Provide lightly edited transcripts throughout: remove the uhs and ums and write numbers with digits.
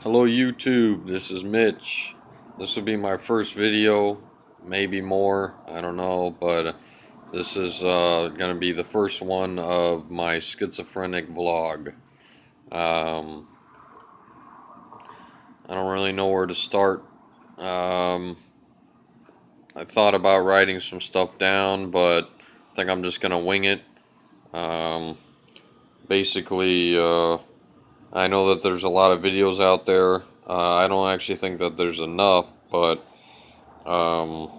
Hello YouTube, this is Mitch. This will be my first video, maybe more, I don't know, but this is going to be the first one of my schizophrenic vlog. I don't really know where to start. I thought about writing some stuff down, but I think I'm just going to wing it. Basically, I know that there's a lot of videos out there. I don't actually think that there's enough, but for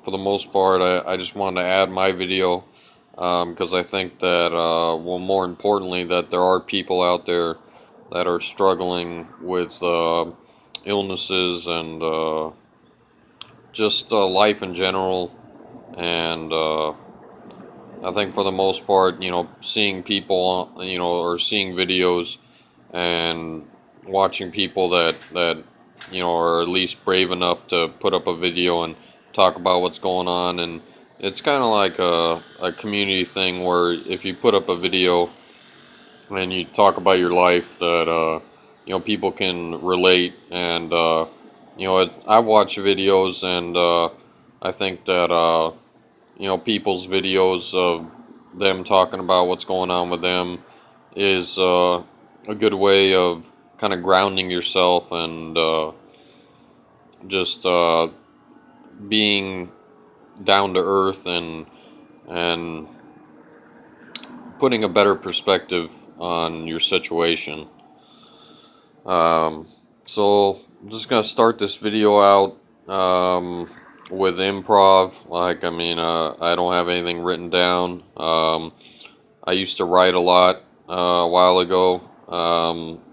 the most part, I just wanted to add my video because I think that, well, more importantly, that there are people out there that are struggling with illnesses and just life in general. And I think for the most part, seeing people, or seeing videos and watching people that are at least brave enough to put up a video and talk about what's going on. And it's kind of like a community thing where if you put up a video and you talk about your life, that people can relate. And I've watched videos, and I think that people's videos of them talking about what's going on with them is a good way of kind of grounding yourself and just being down to earth and putting a better perspective on your situation. So I'm just gonna start this video out with improv. I don't have anything written down. I used to write a lot a while ago.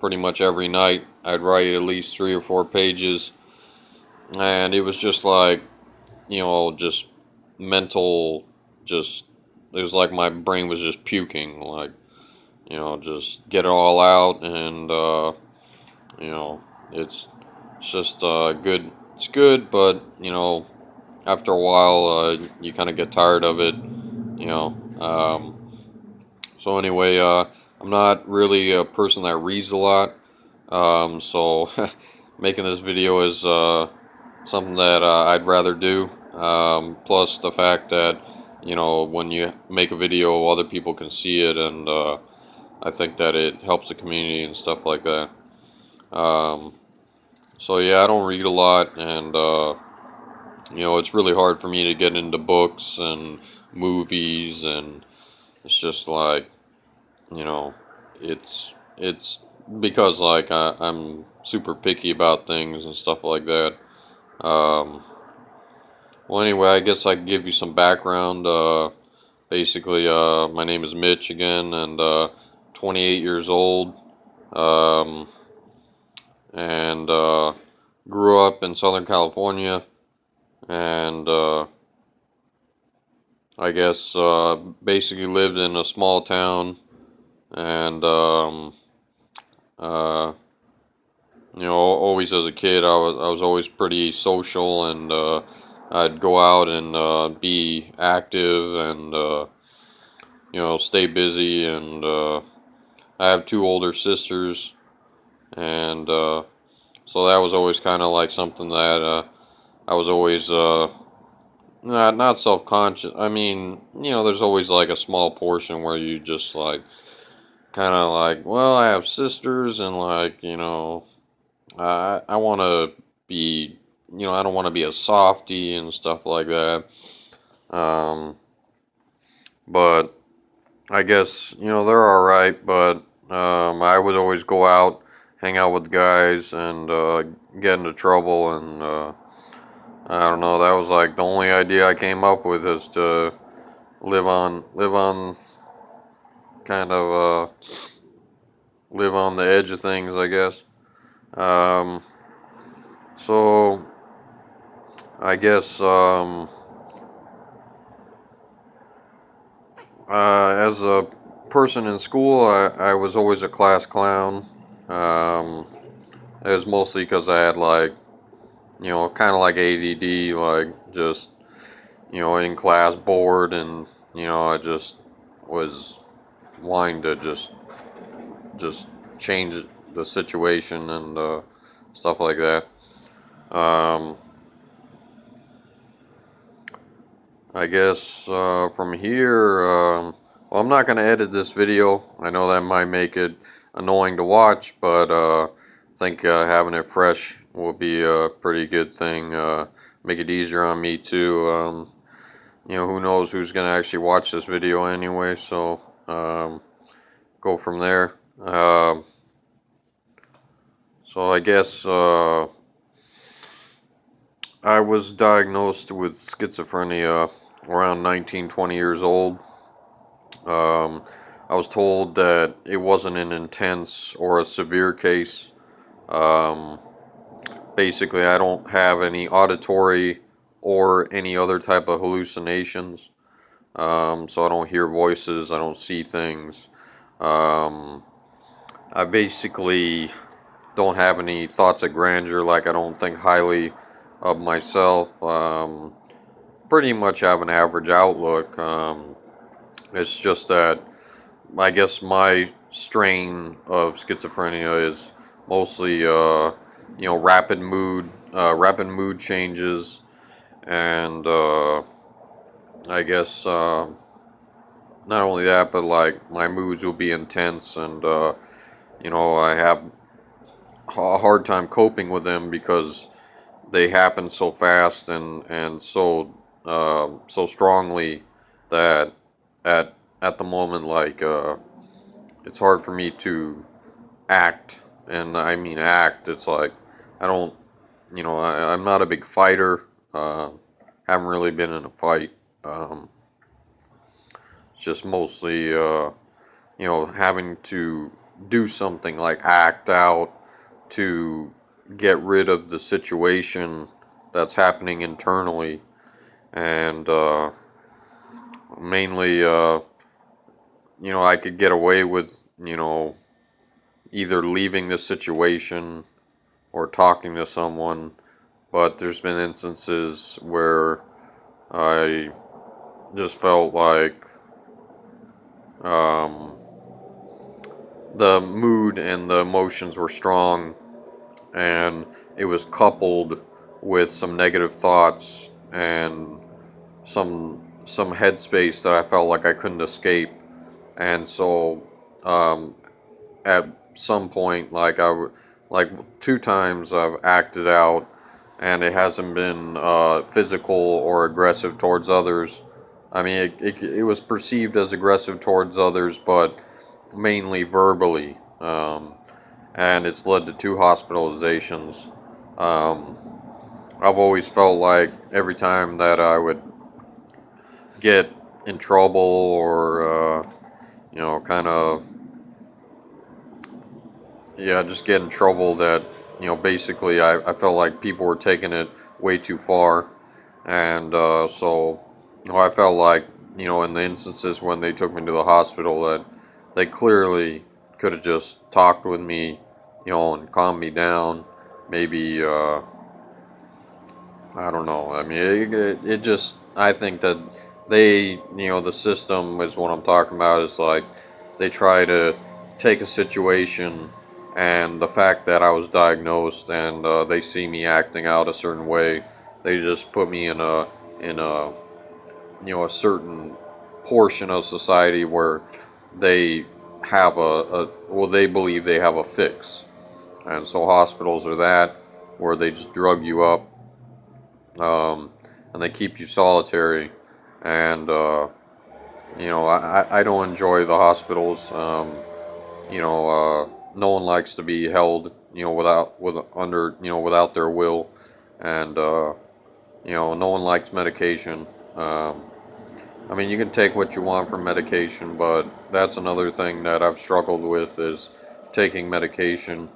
Pretty much every night I'd write at least 3 or 4 pages, and it was just like, just mental, just, it was like my brain was just puking, like, just get it all out. And it's just good. It's good, but after a while, you kind of get tired of it, you know. So anyway, I'm not really a person that reads a lot, so making this video is something that I'd rather do. Plus the fact that when you make a video, other people can see it, and I think that it helps the community and stuff like that. So yeah, I don't read a lot, and it's really hard for me to get into books and movies, and it's just like, it's because like I'm super picky about things and stuff like that. Well, anyway, I guess I can give you some background. Basically, my name is Mitch again, and 28 years old, and grew up in Southern California, and I guess basically lived in a small town, and always as a kid, I was always pretty social, and I'd go out and be active, and stay busy. And I have 2 older sisters, and so that was always kind of like something that I was always not self-conscious. I mean, there's always like a small portion where you just like kind of like, well, I have sisters, and like, I want to be, I don't want to be a softie and stuff like that. But I guess, they're all right. But I would always go out, hang out with guys, and get into trouble. And I don't know. That was like the only idea I came up with, is to kind of live on the edge of things, I guess. So I guess as a person in school, I was always a class clown. It was mostly because I had like, kind of like ADD, like just, in class bored, and, I just was wanting to just change the situation, and stuff like that. Um, I guess from here, well, I'm not going to edit this video. I know that might make it annoying to watch, but I think having it fresh will be a pretty good thing. Make it easier on me too. Who knows who's going to actually watch this video anyway, so go from there. So I guess I was diagnosed with schizophrenia around 19, 20 years old. Um, I was told that it wasn't an intense or a severe case. Um, Basically, I don't have any auditory or any other type of hallucinations. So I don't hear voices, I don't see things. Um, I basically don't have any thoughts of grandeur, like I don't think highly of myself. Pretty much have an average outlook. It's just that I guess my strain of schizophrenia is mostly, rapid mood changes, and I guess not only that, but like my moods will be intense, and I have a hard time coping with them because they happen so fast and so strongly that at the moment, like it's hard for me to act, and I mean act. It's like I don't, I'm not a big fighter. Haven't really been in a fight. Um, it's just mostly, having to do something like act out to get rid of the situation that's happening internally, and mainly, I could get away with, either leaving the situation or talking to someone, but there's been instances where I just felt like um, the mood and the emotions were strong, and it was coupled with some negative thoughts and some headspace that I felt like I couldn't escape, and so um, at some point, like two times I've acted out, and it hasn't been physical or aggressive towards others. I mean, it was perceived as aggressive towards others, but mainly verbally, and it's led to two hospitalizations. Um, I've always felt like every time that I would get in trouble or kind of, yeah, just get in trouble, that basically I felt like people were taking it way too far, and so I felt like in the instances when they took me to the hospital, that they clearly could have just talked with me, and calmed me down. Maybe I don't know. I mean, it just, I think that the system is what I'm talking about. Is like they try to take a situation, and the fact that I was diagnosed, and they see me acting out a certain way, they just put me in a a certain portion of society where they have well, they believe they have a fix, and so hospitals are that, where they just drug you up, um, and they keep you solitary. And I don't enjoy the hospitals. No one likes to be held, without their will, and no one likes medication. I mean, you can take what you want from medication, but that's another thing that I've struggled with, is taking medication,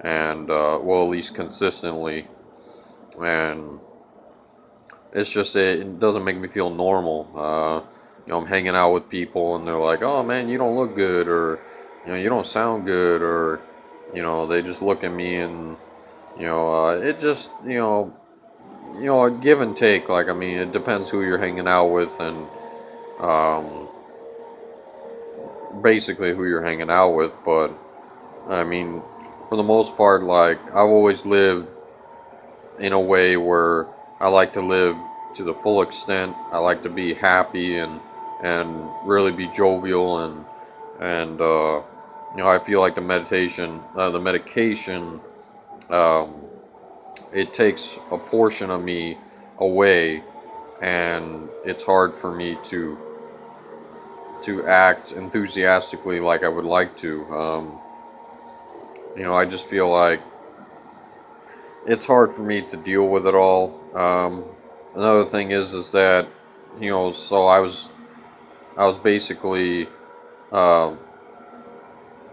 and well, at least consistently, and it's just, it doesn't make me feel normal. I'm hanging out with people, and they're like, "Oh man, you don't look good," or "You don't sound good," or they just look at me, and it just, a give and take. Like, I mean, it depends who you're hanging out with, and um, basically who you're hanging out with. But I mean, for the most part, like, I've always lived in a way where I like to live to the full extent. I like to be happy and really be jovial, and I feel like the medication, um, it takes a portion of me away, and it's hard for me to act enthusiastically like I would like to. I just feel like it's hard for me to deal with it all. Another thing is that so I was basically uh,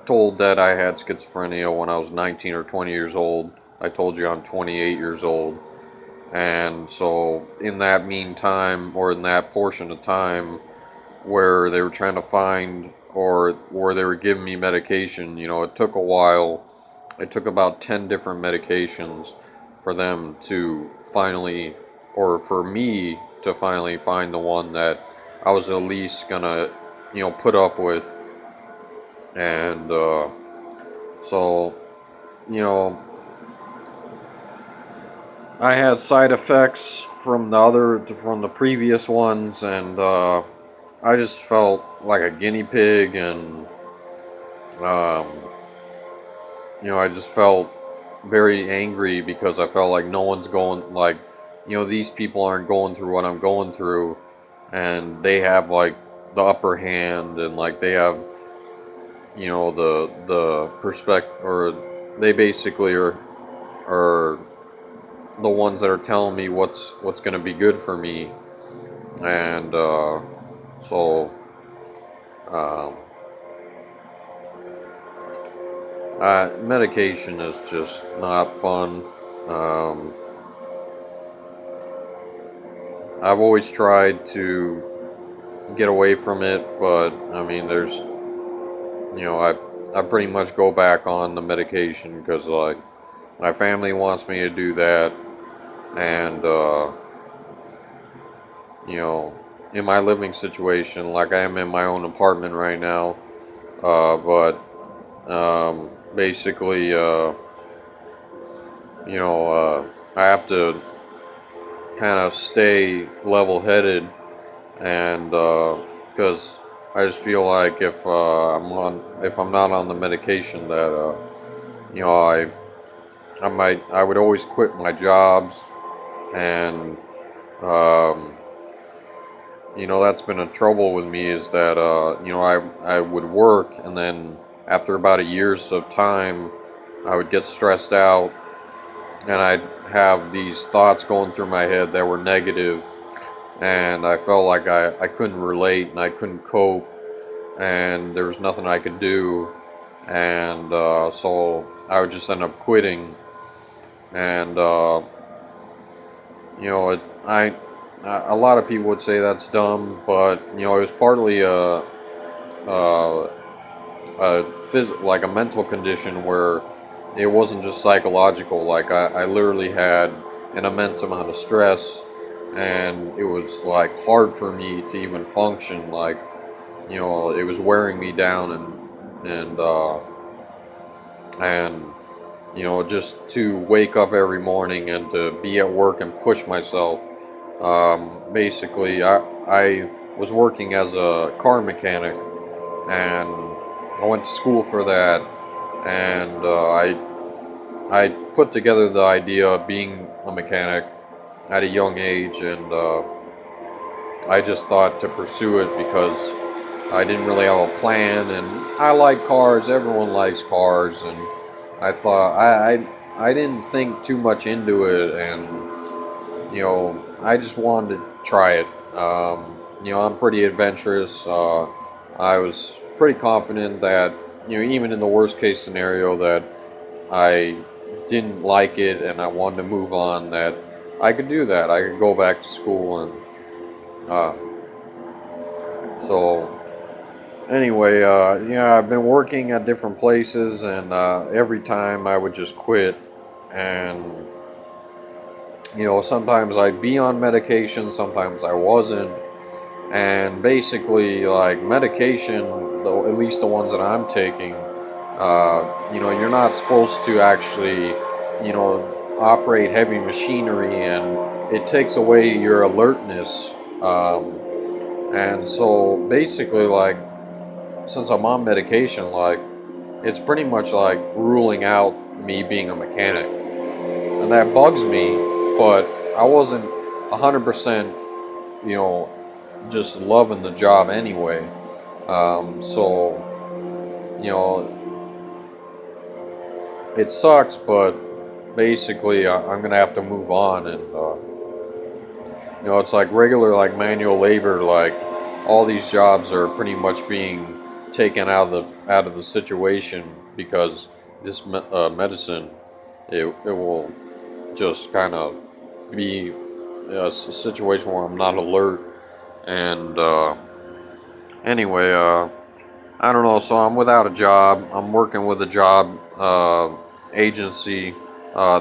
told that I had schizophrenia when I was 19 or 20 years old. I told you I'm 28 years old, and so in that meantime, or in that portion of time where they were trying to find, or where they were giving me medication, it took a while. It took about 10 different medications for them to finally, or for me to finally find the one that I was at least gonna, put up with. And so, you know, I had side effects from the previous ones, and I just felt like a guinea pig, and um, I just felt very angry because I felt like no one's going, like, these people aren't going through what I'm going through, and they have like the upper hand, and like they have, the perspective, or they basically are the ones that are telling me what's going to be good for me, and so um, medication is just not fun. Um, I've always tried to get away from it, but I mean, I pretty much go back on the medication because, like, my family wants me to do that, and you know, in my living situation, like, I am in my own apartment right now, but basically, I have to kind of stay level-headed, and because I just feel like if I'm not on the medication, that you know I would always quit my jobs, and um, that's been a trouble with me, is that I would work, and then after about a year's of time I would get stressed out, and I'd have these thoughts going through my head that were negative, and I felt like I couldn't relate, and I couldn't cope, and there was nothing I could do, and so I would just end up quitting, and a lot of people would say that's dumb, but it was partly a, like a mental condition, where it wasn't just psychological. Like, I literally had an immense amount of stress, and it was like hard for me to even function. Like, it was wearing me down, and just to wake up every morning and to be at work and push myself. Basically, I was working as a car mechanic, and I went to school for that, and I put together the idea of being a mechanic at a young age, and I just thought to pursue it because I didn't really have a plan, and I like cars. Everyone likes cars, and I thought I didn't think too much into it, and I just wanted to try it. I'm pretty adventurous. I was pretty confident that even in the worst case scenario that I didn't like it and I wanted to move on, that I could do that. I could go back to school, and uh, so anyway, I've been working at different places, and every time I would just quit, and sometimes I'd be on medication, sometimes I wasn't, and basically, like, medication, though, at least the ones that I'm taking, You're not supposed to actually, operate heavy machinery, and it takes away your alertness. And so basically, like, since I'm on medication, like, it's pretty much like ruling out me being a mechanic. And that bugs me, but I wasn't 100%, you know, just loving the job anyway. So, you know, it sucks, but basically I'm gonna have to move on, and it's like regular, like, manual labor. Like, all these jobs are pretty much being taken out of the situation because this medicine, it will just kind of be a situation where I'm not alert. And anyway, I don't know. So I'm without a job. I'm working with a job agency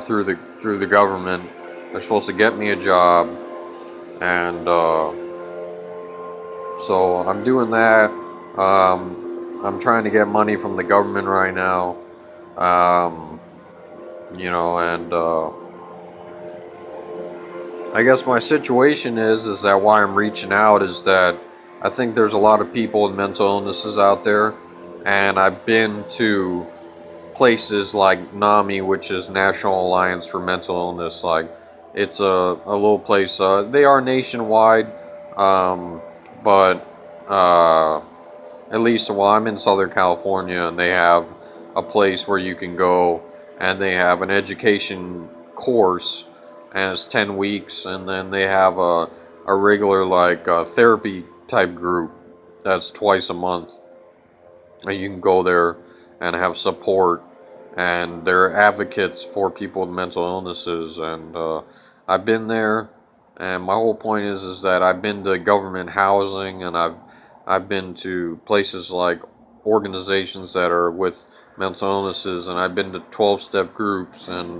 through the government. They're supposed to get me a job, and so I'm doing that. I'm trying to get money from the government right now. Um, and I guess my situation is that why I'm reaching out is that I think there's a lot of people with mental illnesses out there, and I've been to places like NAMI, which is National Alliance for Mental Illness. Like, it's a little place. They are nationwide, um, but at least, well, I'm in Southern California, and they have a place where you can go, and they have an education course, and it's 10 weeks, and then they have a regular, like, therapy type group that's twice a month, and you can go there and have support, and they're advocates for people with mental illnesses. And I've been there, and my whole point is that I've been to government housing, and I've been to places like organizations that are with mental illnesses, and I've been to 12-step groups, and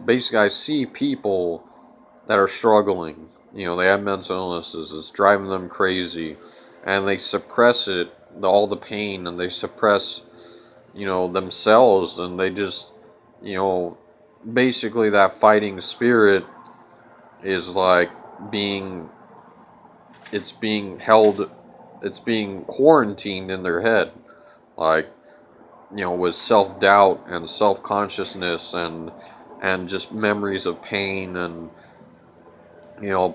basically I see people that are struggling. They have mental illnesses. It's driving them crazy, and they suppress it, all the pain, and they suppress, themselves, and they just, you know, basically that fighting spirit is like being, it's being held, it's being quarantined in their head, like, with self-doubt and self-consciousness, and just memories of pain. And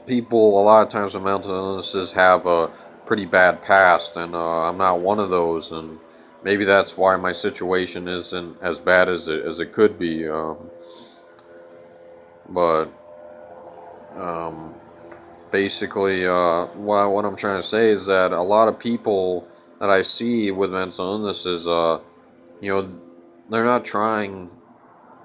people a lot of times with mental illnesses have a pretty bad past, and I'm not one of those, and maybe that's why my situation isn't as bad as it could be. But um, basically, what I'm trying to say is that a lot of people that I see with mental illnesses, you know, they're not trying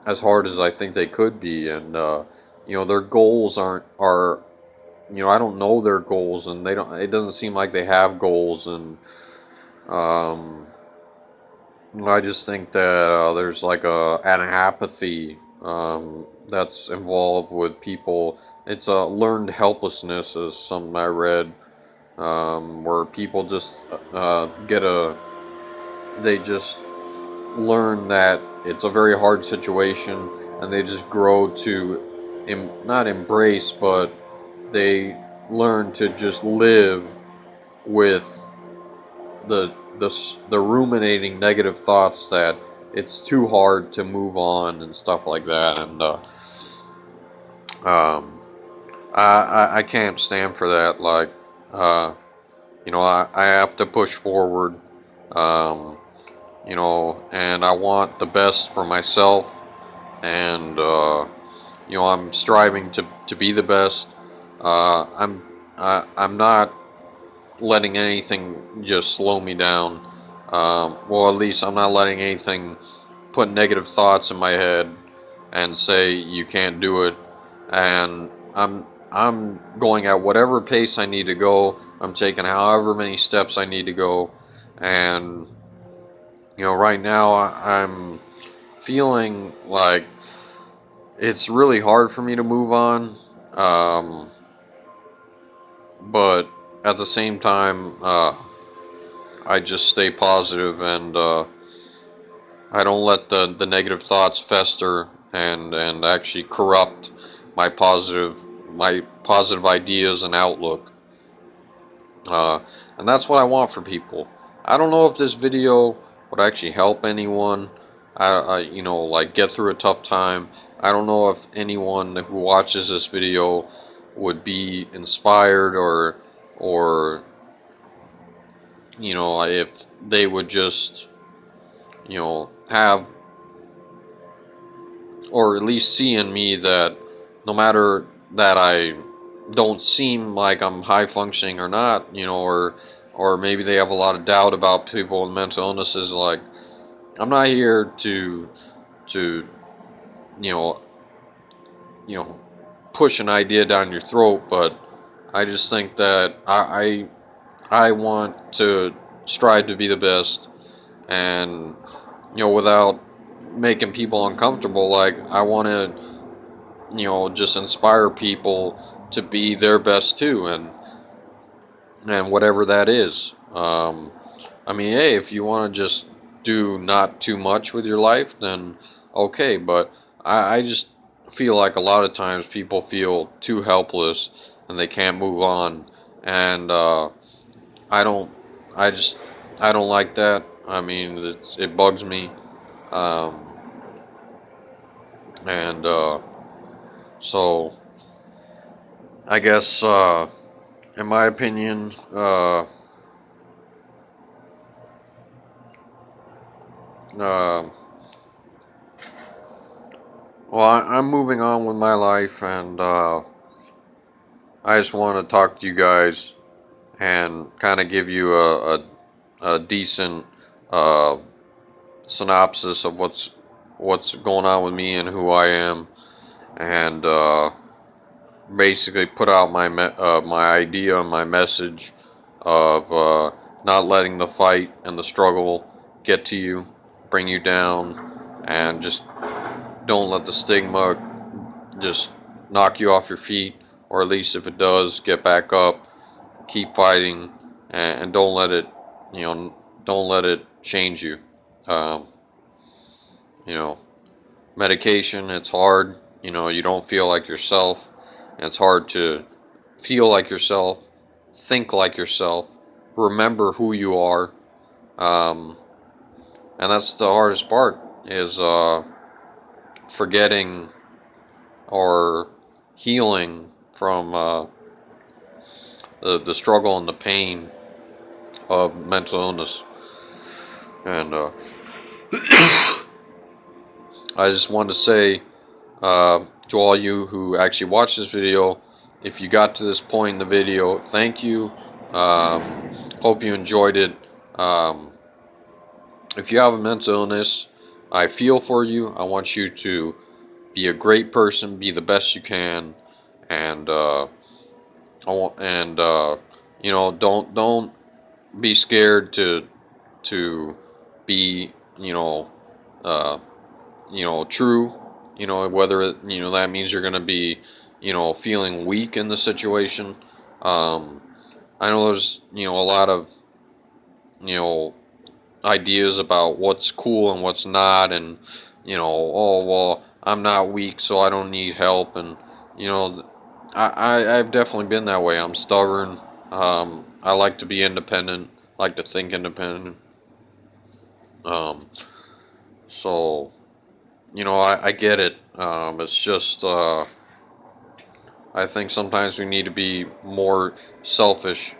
as hard as I think they could be, and their goals are I don't know their goals, and they don't. It doesn't seem like they have goals, and um, I just think that there's like an apathy that's involved with people. It's a learned helplessness, is something I read, where people just they just learn that it's a very hard situation, and they just grow to not embrace, but they learn to just live with the ruminating negative thoughts that it's too hard to move on and stuff like that. And um, I can't stand for that. Like, I have to push forward, um, and I want the best for myself, and I'm striving to be the best. I'm not letting anything just slow me down. Well, at least I'm not letting anything put negative thoughts in my head and say you can't do it. And I'm going at whatever pace I need to go. I'm taking however many steps I need to go. And right now I'm feeling like it's really hard for me to move on. But at the same time, I just stay positive, and I don't let the negative thoughts fester and actually corrupt my positive ideas and outlook. Uh, and that's what I want for people. I don't know if this video would actually help anyone. Like get through a tough time. I don't know if anyone who watches this video would be inspired or if they would just have, or at least see in me that no matter that I don't seem like I'm high functioning or not, or maybe they have a lot of doubt about people with mental illnesses. Like, I'm not here to you know you know push an idea down your throat, but I just think that I want to strive to be the best, and without making people uncomfortable. Like, I want to just inspire people to be their best too, and whatever that is. I mean, hey, if you want to just do not too much with your life, then okay. But I just feel like a lot of times people feel too helpless and they can't move on, and I don't, I just, I don't like that. I mean, it bugs me, um, and so I guess, in my opinion, uh, well, I'm moving on with my life, and I just want to talk to you guys and kind of give you a decent uh, synopsis of what's going on with me and who I am, and basically put out my idea and my message of not letting the fight and the struggle get to you, bring you down, and just don't let the stigma just knock you off your feet, or at least if it does, get back up, keep fighting, and don't let it, don't let it change you. Um, you know, Medication, it's hard. You don't feel like yourself, and it's hard to feel like yourself, think like yourself, remember who you are, um, and that's the hardest part, is forgetting or healing from the struggle and the pain of mental illness. And I just wanted to say, to all you who actually watched this video, if you got to this point in the video, thank you. Hope you enjoyed it. If you have a mental illness, I feel for you. I want you to be a great person, be the best you can, and don't be scared to be uh, true. Whether that means you're going to be feeling weak in the situation. Um, I know there's a lot of you know ideas about what's cool and what's not, and oh well, I'm not weak, so I don't need help, and you know I've definitely been that way. I'm stubborn. I like to be independent, like to think independent. Um, so I get it. It's just I think sometimes we need to be more selfish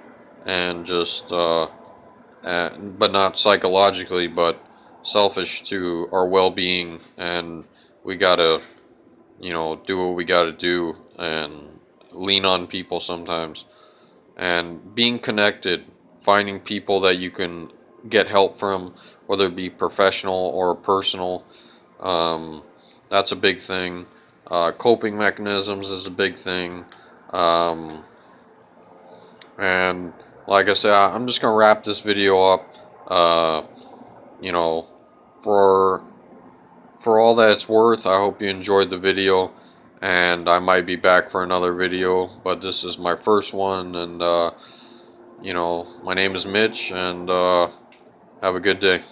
and just but not psychologically, but selfish to our well-being, and we gotta do what we gotta do and lean on people sometimes, and being connected, finding people that you can get help from, whether it be professional or personal. um, that's a big thing. Coping mechanisms is a big thing. um, and like I said, I'm just gonna wrap this video up. uh, you know for all that it's worth, I hope you enjoyed the video, and I might be back for another video, but this is my first one, and my name is Mitch, and have a good day.